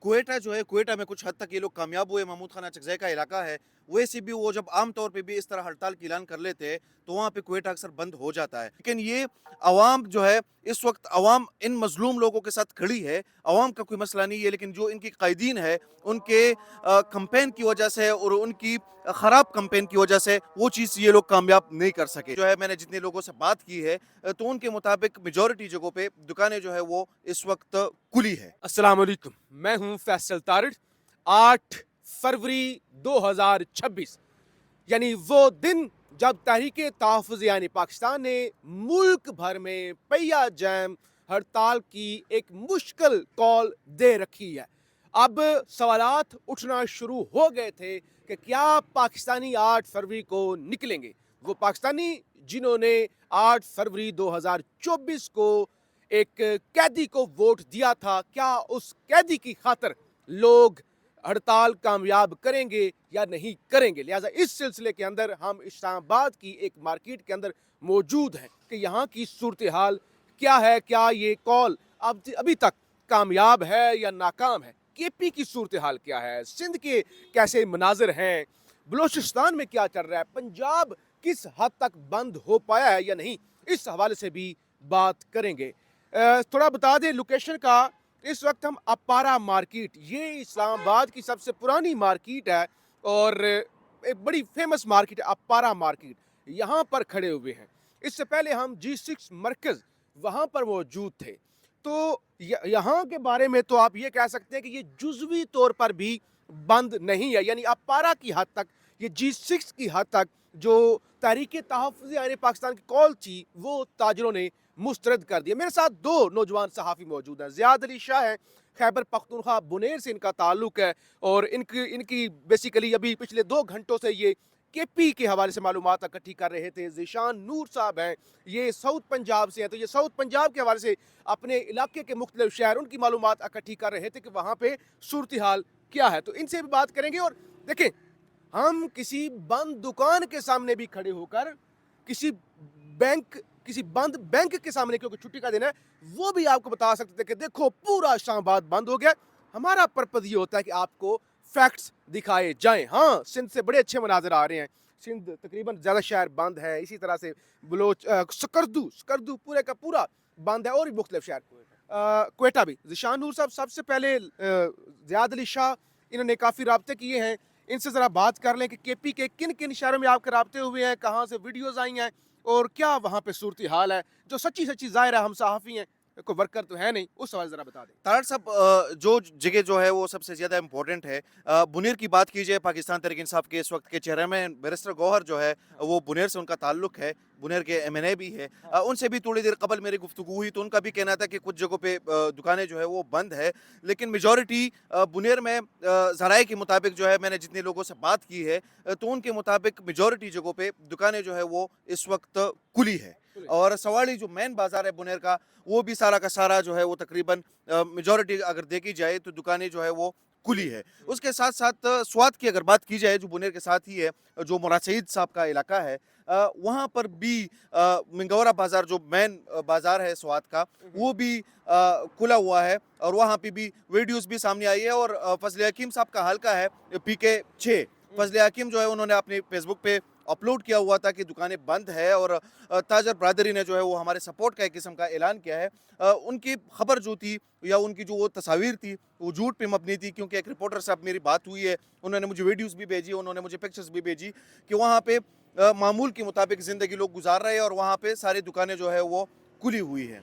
क्वेटा जो है, क्वेटा में कुछ हद तक ये लोग कामयाब हुए। महमूद खान अचकज़ई का इलाका है, वैसे भी वो जब आम तौर पे भी इस तरह हड़ताल का ऐलान कर लेते हैं, तो वहाँ पे क्वेटा अक्सर बंद हो जाता है। लेकिन ये अवाम जो है, इस वक़्त अवाम इन मज़लूम लोगों के साथ खड़ी है। अवाम का कोई मसला नहीं है, लेकिन जो इनके कायदीन है, उनके कैम्पेन की वजह से और उनकी ख़राब कैम्पेन की वजह से वो चीज़ ये लोग कामयाब नहीं कर सके। जो है, मैंने जितने लोगों से बात की है, तो उनके मुताबिक मेजॉरिटी जगहों पे दुकानें जो है वो इस वक़्त खुली है। अस्सलाम वालेकुम, मैं हूं फैसल तारिड़। 8 फरवरी 2026 यानी वो दिन जब तहरीके तहफ़्फ़ुज़ यानी पाकिस्तान ने मुल्क भर में पहिया जैम हड़ताल की एक मुश्किल कॉल दे रखी है। अब सवालात उठना शुरू हो गए थे कि क्या पाकिस्तानी 8 फरवरी को निकलेंगे। वो पाकिस्तानी जिन्होंने 8 फरवरी 2024 को एक कैदी को वोट दिया था, क्या उस कैदी की खातिर लोग हड़ताल कामयाब करेंगे या नहीं करेंगे। लिहाजा इस सिलसिले के अंदर हम इस्लामाबाद की एक मार्केट के अंदर मौजूद हैं कि यहाँ की सूरत हाल क्या है, क्या ये कॉल अब अभी तक कामयाब है या नाकाम है। केपी की सूरत हाल क्या है, सिंध के कैसे मनाजिर हैं, बलोचिस्तान में क्या चल रहा है, पंजाब किस हद तक बंद हो पाया है या नहीं, इस हवाले से भी बात करेंगे। थोड़ा बता दें लोकेशन का। इस वक्त हम अपारा मार्केट, ये इस्लामाबाद की सबसे पुरानी मार्केट है और एक बड़ी फेमस मार्केट है अपारा मार्केट, यहाँ पर खड़े हुए हैं। इससे पहले हम G6 मरकज़ वहाँ पर मौजूद थे। तो यहाँ के बारे में तो आप ये कह सकते हैं कि ये जुज़वी तौर पर भी बंद नहीं है, यानी अपारा की हद तक, ये G6 की हद तक जो तहरीके तहफ़्फ़ुज़ यानी पाकिस्तान की कॉल थी, वो ताजरों ने मुस्तरद कर दिया। मेरे साथ दो नौजवान सहाफ़ी मौजूद हैं। ज़ियाद अली शाह हैं, खैबर पख्तूनख्वा बुनेर से इनका ताल्लुक है और इनकी इनकी बेसिकली अभी पिछले 2 घंटों से ये केपी के हवाले से मालूमात इकट्ठी कर रहे थे। ज़ीशान नूर साहब हैं, ये साउथ पंजाब से हैं, तो ये साउथ पंजाब के हवाले से अपने इलाके के मुख्तलिफ शहर, उनकी मालूमात इकट्ठी कर रहे थे कि वहाँ पे सूरत हाल क्या है। तो इनसे भी बात करेंगे। और देखें, हम किसी बंद दुकान के सामने भी खड़े होकर किसी बंद बैंक के सामने, क्योंकि छुट्टी का दिन है, वो भी आपको बता सकते थे कि देखो पूरा इस्लामाबाद बंद हो गया। हमारा पर्पज ये होता है कि आपको फैक्ट्स दिखाए जाएं। हाँ, सिंध से बड़े अच्छे मनाजर आ रहे हैं। सिंध तकरीबन ज़्यादा शहर बंद है, इसी तरह से स्कर्दू पूरे का पूरा बंद है और भी मुख्तलिफ शहर। क्वेटा भी। ज़ीशान नूर साहब, सबसे पहले ज़ियाद अली शाह, इन्होंने काफ़ी राब्ते किए हैं, इनसे ज़रा बात कर लें कि केपी के किन किन शहरों में आपके राब्ते हुए हैं, कहाँ से वीडियोज़ आई हैं और क्या वहाँ पे सूरत हाल है। जो सच्ची सच्ची ज़ाहिर है हम सहाफ़ी हैं, कोई वर्कर तो है नहीं, उस सवाल ज़रा बता दें। तारड़ साहब, जो जगह जो है वो सबसे ज़्यादा इम्पोर्टेंट है। बुनेर की बात की जाए, पाकिस्तान तहरीक इंसाफ के इस वक्त के चेयरमैन बैरिस्टर गौहर जो है, वो बुनेर से उनका ताल्लुक है, बुनेर के एमएनए भी है। उनसे भी थोड़ी देर कबल मेरी गुफ्तगू हुई, तो उनका भी कहना था कि कुछ जगहों पे दुकानें जो है वो बंद है, लेकिन मेजॉरिटी बुनेर में ज़राए के मुताबिक जो है, मैंने जितने लोगों से बात की है, तो उनके मुताबिक मेजॉरिटी जगहों पे दुकानें जो है वो इस वक्त खुली है। और सवाड़ी जो मेन बाजार है बुनेर का, वो भी सारा का सारा जो है वो तकरीबन मेजॉरिटी अगर देखी जाए तो दुकानें जो है वो खुली है। उसके साथ साथ स्वात की अगर बात की जाए, जो बुनेर के साथ ही है, जो मुराद सईद साहब का इलाका है, वहाँ पर भी मिंगौरा बाजार जो मेन बाजार है स्वात का, वो भी खुला हुआ है और वहाँ पे भी वीडियोस भी सामने आई है। और फजल हकीम साहब का हल्का है PK 6, फजल हकीम जो है उन्होंने अपने फेसबुक पे अपलोड किया हुआ था कि दुकानें बंद है और ताजर बरादरी ने जो है वो हमारे सपोर्ट का एक किस्म का ऐलान किया है। उनकी खबर जो थी या उनकी जो वो तस्वीर थी, वो झूठ पे मबनी थी, क्योंकि एक रिपोर्टर से अब मेरी बात हुई है, उन्होंने मुझे वीडियोस भी भेजी, उन्होंने मुझे पिक्चर्स भी भेजी कि वहाँ पे मामूल के मुताबिक ज़िंदगी लोग गुजार रहे हैं और वहाँ पे सारी दुकानें जो है वो खुली हुई है।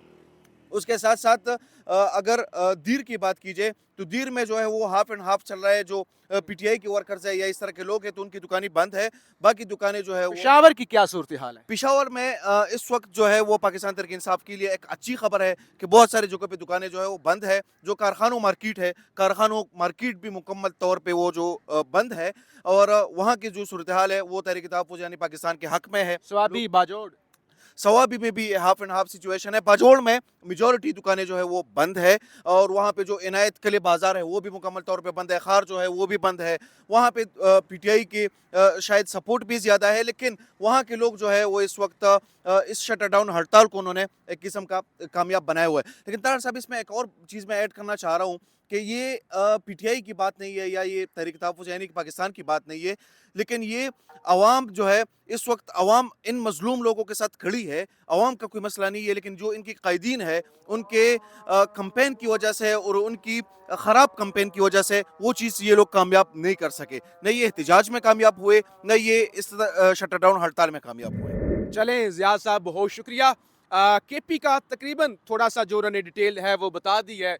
उसके साथ साथ अगर दीर की बात की जाए, तो दीर में जो है वो हाफ एंड हाफ चल रहा है। जो PTI के वर्कर्स है या इस तरह के लोग हैं, तो उनकी दुकानें बंद है, बाकी दुकानें जो है वो। पेशावर की क्या सूरत हाल है? पिशावर में इस वक्त जो है वो पाकिस्तान तहरीक इंसाफ के लिए एक अच्छी खबर है कि बहुत सारी जगहों पे दुकानें जो है वो बंद है। जो कारखानों मार्केट है, कारखानों मार्केट भी मुकम्मल तौर पे वो जो बंद है और वहाँ की जो सूरत हाल है वो तहरीक तहफ़्फ़ुज़ यानी पाकिस्तान के हक में है। स्वाबी बाजोड़। सवाबी में भी हाफ एंड हाफ सिचुएशन है। बाजोड़ में मेजॉरिटी दुकानें जो है वो बंद है और वहाँ पे जो इनायत किले बाजार है वो भी मुकम्मल तौर पे बंद है। खार जो है वो भी बंद है। वहाँ पे PTI के शायद सपोर्ट भी ज़्यादा है, लेकिन वहाँ के लोग जो है वो इस वक्त इस शटर डाउन हड़ताल को उन्होंने एक किस्म का कामयाब बनाया हुआ है। लेकिन तार साहब, इसमें एक और चीज़ मैं ऐड करना चाह रहा हूँ कि ये पीटीआई की बात नहीं है या ये तहरीक तहफ़्फ़ुज़ यानी कि पाकिस्तान की बात नहीं है, लेकिन ये अवाम जो है इस वक़्त अवाम इन मज़लूम लोगों के साथ खड़ी है। अवाम का कोई मसला नहीं है, लेकिन जो इनकी कायदीन है उनके कैम्पेन की वजह से और उनकी ख़राब कैम्पेन की वजह से वो चीज़ ये लोग कामयाब नहीं कर सके। न ये एहतिजाज में कामयाब हुए, न ये इस शटर डाउन हड़ताल में कामयाब हुए। चलें ज़ियाद साहब बहुत शुक्रिया। केपी का तकरीबन थोड़ा सा जो उन्होंने डिटेल है वो बता दी है,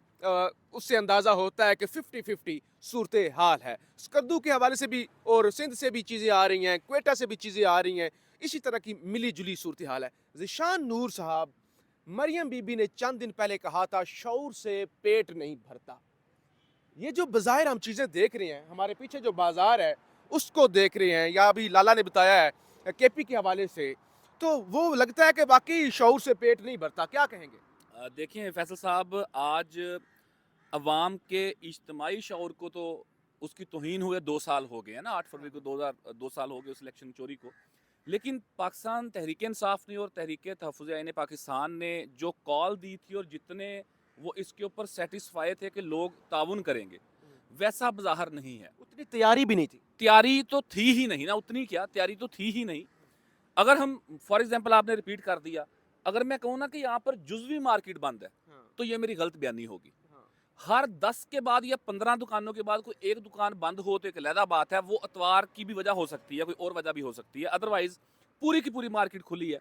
उससे अंदाज़ा होता है कि 50-50 सूरत हाल है। स्कर्दू के हवाले से भी और सिंध से भी चीज़ें आ रही हैं, क्वेटा से भी चीज़ें आ रही हैं, इसी तरह की मिली जुली सूरत हाल है। ज़िशान नूर साहब, मरियम बीबी ने चंद दिन पहले कहा था शऊर से पेट नहीं भरता। ये जो बज़ाहिर हम चीज़ें देख रहे हैं, हमारे पीछे जो बाज़ार है उसको देख रहे हैं, या अभी लाला ने बताया है केपी के हवाले से, तो वो लगता है कि वाकई शऊर से पेट नहीं भरता। क्या कहेंगे? देखिए फैसल साहब, आज अवाम के इज्तमाही शऊर को तो उसकी तौहीन हुए 2 साल हो गए हैं ना। 8 फरवरी को 2 साल हो गए उस इलेक्शन चोरी को। लेकिन पाकिस्तान तहरीक इंसाफ ने और तहरीक तहफ़्फ़ुज़ ऐन पाकिस्तान ने जो कॉल दी थी और जितने वो इसके ऊपर सेटिस्फाई थे कि लोग ताउन करेंगे, वैसा बज़ाहिर नहीं है। उतनी तैयारी भी नहीं थी। तैयारी तो थी ही नहीं ना, उतनी क्या तैयारी तो थी ही नहीं। अगर हम फॉर एग्जांपल आपने रिपीट कर दिया, अगर मैं कहूँ ना कि यहाँ पर जुज़वी मार्केट बंद है, तो ये मेरी गलत बयानी होगी। हर 10 के बाद या 15 दुकानों के बाद कोई एक दुकान बंद हो तो एक अलहदा बात है, वो अतवार की भी वजह हो सकती है, कोई और वजह भी हो सकती है। अदरवाइज पूरी की पूरी मार्केट खुली है।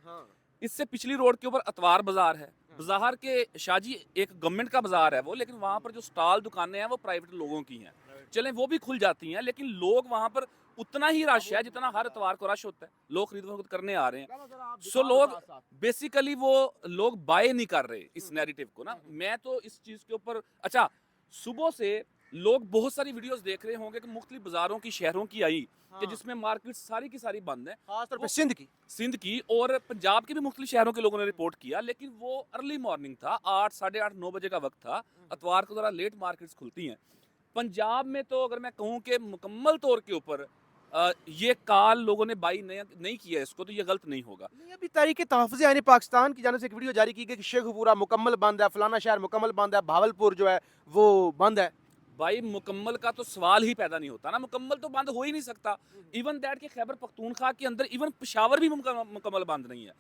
इससे पिछली रोड के ऊपर अतवार बाजार है। बाजार के शाहजी एक गवर्नमेंट का बाजार है वो, लेकिन वहाँ पर जो स्टॉल दुकानें हैं वो प्राइवेट लोगों की हैं। चलें वो भी खुल जाती हैं, लेकिन लोग वहाँ पर उतना ही रश है जितना हर इतवार को रश होता है। लोग खरीद फरोख्त करने आ रहे हैं। सो लोग बेसिकली वो लोग बाय नहीं कर रहे इस नैरेटिव को ना। मैं तो इस चीज़ के ऊपर अच्छा, सुबह से लोग बहुत सारी वीडियोस देख रहे होंगे कि मुख्तलिफ बाजारों की शहरों की आई कि जिसमें मार्केट सारी की सारी बंद है, खासतौर पे वो सिंध की। और पंजाब के भी मुख्तलिफ शहरों के लोगों ने रिपोर्ट किया। लेकिन वो अर्ली मॉर्निंग था, 8, साढ़े 8, 9 बजे का वक्त था। अतवार को ज़रा लेट मार्केट्स खुलती हैं। पंजाब में तो अगर मैं कहूँ कि मुकम्मल तौर के ऊपर ये काल लोगों ने बाई नहीं किया इसको, तो ये गलत नहीं होगा। नहीं, अभी तहरीक तहफ़्फ़ुज़ यानी पाकिस्तान की जानिब से एक वीडियो जारी की गई कि शेखपुरा मुकम्मल बंद है, फलाना शहर मुकम्मल बंद है, भावलपुर जो है वो बंद है। भाई मुकम्मल का तो सवाल ही पैदा नहीं होता ना, मुकम्मल तो बंद हो ही नहीं सकता। इवन दैट कि खैबर पख्तूनख्वा के अंदर इवन पेशावर भी मुकम्मल बंद नहीं है।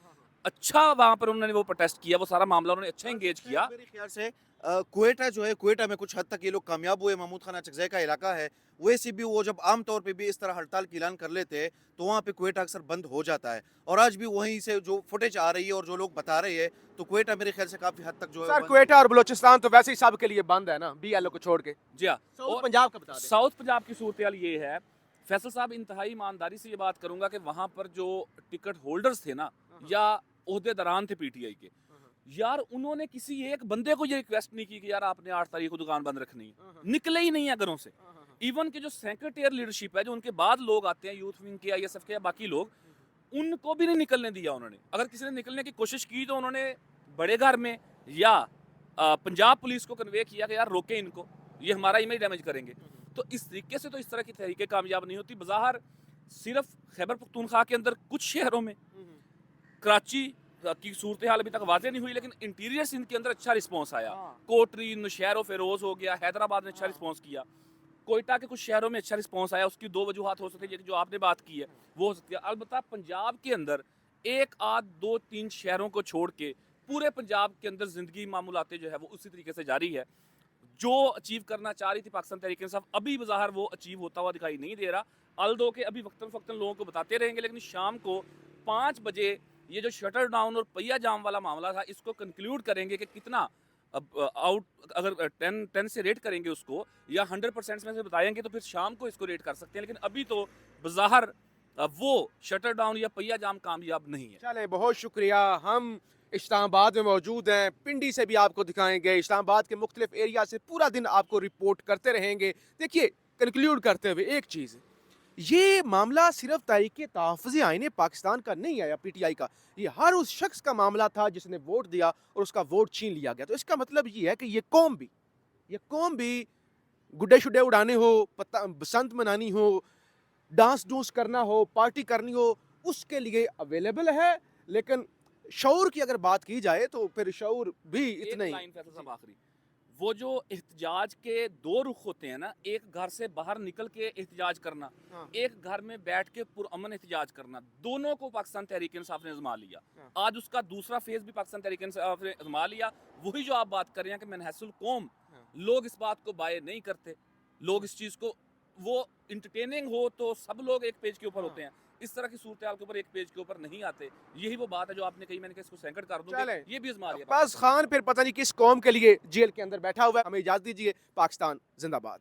अच्छा वहाँ पर उन्होंने वो प्रोटेस्ट किया, वो सारा मामला उन्होंने अच्छा इंगेज किया। मेरे ख्याल से क्वेटा जो है, क्वेटा में कुछ हद तक ये लोग कामयाब हुए। महमूद खान अचकज़ई का इलाका है, वैसे भी वो जब आम तौर पे भी इस तरह हड़ताल की ऐलान कर लेते हैं तो वहाँ पे क्वेटा अक्सर बंद हो जाता है। और आज भी वहीं से जो फुटेज आ रही है और जो लोग बता रहे हैं, तो क्वेटा मेरे ख्याल से काफ़ी हद तक जो है सर बंद क्वेटा और बलूचिस्तान तो वैसे ही सब के लिए बंद है ना, बीएलओ को छोड़ के। जी हाँ। साउथ और पंजाब का बता दें। साउथ पंजाब की सूरत हाल ये है, फैसल साहब इंतहाई ईमानदारी से ये बात करूंगा कि वहाँ पर जो टिकट होल्डर्स थे ना या ओहदेदारान थे पीटीआई के, यार उन्होंने किसी एक बंदे को ये रिक्वेस्ट नहीं की कि यार आपने 8 तारीख को दुकान बंद रखनी है। निकले ही नहीं है घरों से। इवन के जो सेक्रेटेरियल लीडरशिप है, जो उनके बाद लोग आते हैं यूथ विंग के, आईएसएफ के या बाकी लोग, उनको भी नहीं निकलने दिया उन्होंने। अगर किसी ने निकलने की कोशिश की तो उन्होंने बड़े घर में या पंजाब पुलिस को कन्वे किया कि यार रोके इनको, ये हमारा इमेज डैमेज करेंगे। तो इस तरीके से तो इस तरह की तहरीकें कामयाब नहीं होती। बाहर सिर्फ खैबर पख्तूनख्वा के अंदर कुछ शहरों में, कराची की सूरत हाल अभी तक वाज़ेह नहीं हुई, लेकिन इंटीरियर सिंध के अंदर अच्छा रिस्पॉन्स आया। कोटरी, नौशहर फेरोज हो गया, हैदराबाद ने अच्छा रिस्पॉन्स किया, कोयटा के कुछ शहरों में अच्छा रिस्पॉन्स आया। उसकी दो वजूहत हो सकती है, जो आपने बात की है वो हो सकती है। अलबत्ता पंजाब के अंदर एक आध 2-3 शहरों को छोड़ के पूरे पंजाब के अंदर ज़िंदगी मामूलाते जो है वो उसी तरीके से जारी है। जो अचीव करना चाह रही थी पाकिस्तान तहरीक इंसाफ, अभी बाहर वो अचीव होता हुआ दिखाई नहीं दे रहा। अल्दो के अभी वक्तन फ़क्तन लोगों को बताते रहेंगे, लेकिन शाम को 5 बजे ये जो शटर डाउन और पहिया जाम वाला मामला था, इसको कंक्लूड करेंगे कि कितना आउट, अगर 10 से रेट करेंगे उसको या 100% में से बताएंगे तो फिर शाम को इसको रेट कर सकते हैं। लेकिन अभी तो बाहर वो शटर डाउन या पहिया जाम कामयाब नहीं है। चले बहुत शुक्रिया। हम इस्लामाबाद में मौजूद हैं, पिंडी से भी आपको दिखाएंगे, इस्लामाबाद के मुख्तलिफ एरिया से पूरा दिन आपको रिपोर्ट करते रहेंगे। देखिए, कंक्लूड करते हुए एक चीज़, ये मामला सिर्फ तहरीक तहफ़्फ़ुज़ आईन पाकिस्तान का नहीं है या पीटीआई का, ये हर उस शख्स का मामला था जिसने वोट दिया और उसका वोट छीन लिया गया। तो इसका मतलब ये है कि ये कौम भी गुड्डे शुड्डे उड़ाने हो, बसंत मनानी हो, डांस डूंस करना हो, पार्टी करनी हो, उसके लिए अवेलेबल है। लेकिन शऊर की अगर बात की जाए तो फिर शऊर भी इतना ही। लाइन फैसल साहब आखिरी, वो जो एहतजाज के दो रुख होते हैं ना, एक घर से बाहर निकल के एहतजाज करना, हाँ। एक घर में बैठ के पुरअमन एहतजाज करना, दोनों को पाकिस्तान तहरीक इंसाफ ने आजमा लिया। हाँ। आज उसका दूसरा फेज भी पाकिस्तान तहरीक इंसाफ ने आजमा लिया। वही जो आप बात कर रहे हैं कि मनहसुल कौम, हाँ। लोग इस बात को बाय नहीं करते, लोग इस चीज़ को, वो इंटरटेनिंग हो तो सब लोग एक पेज के ऊपर हाँ। होते हैं, इस तरह की सूरत हाल के ऊपर एक पेज के ऊपर नहीं आते। यही वो बात है जो आपने कही, मैंने कहा इसको सैंकड़ कर दूं, चलें। ये भी आजमा लिया। अब्बास खान फिर पता नहीं किस कौम के लिए जेल के अंदर बैठा हुआ है। हमें इजाजत दीजिए। पाकिस्तान जिंदाबाद।